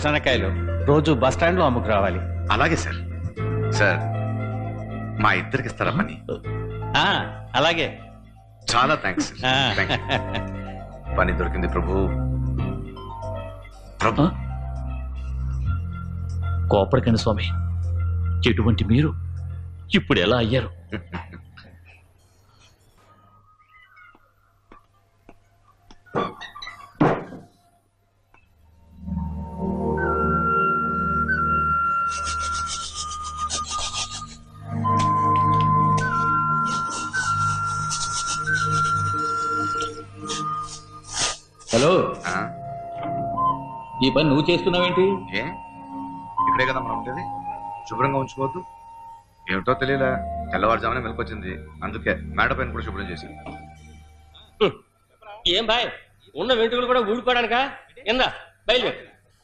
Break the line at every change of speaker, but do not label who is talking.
శనక్కాయలు రోజు bus stand లో అమ్ముకు రావాలి.
అలాగే సార్. సార్ మా ఇద్దరికి ఇస్తారా పని?
ఆ, అలాగే.
చాలా థ్యాంక్స్.
ఆ.
పని దొరికింది ప్రభు. ప్రభు
కోపడకండి స్వామి, ఎటువంటి మీరు ఇప్పుడు ఎలా అయ్యారు?
హలో,
ఆ,
ఈ పని నువ్వు చేస్తున్నావేంటి?
ఏ ఇక్కడే కదా మనం ఉండేది, శుభ్రంగా ఉంచుకోవద్దు? ఏమిటో తెలియదా, తెల్లవారుజామునే మెలకొచ్చింది, అందుకే మేడ పైన కూడా శుభ్రం చేసింది.
ఏం బాయ్, ఉన్న వెంట్రుకలు కూడా ఊడిపోవడానికా? ఎందా బయలుదేరు.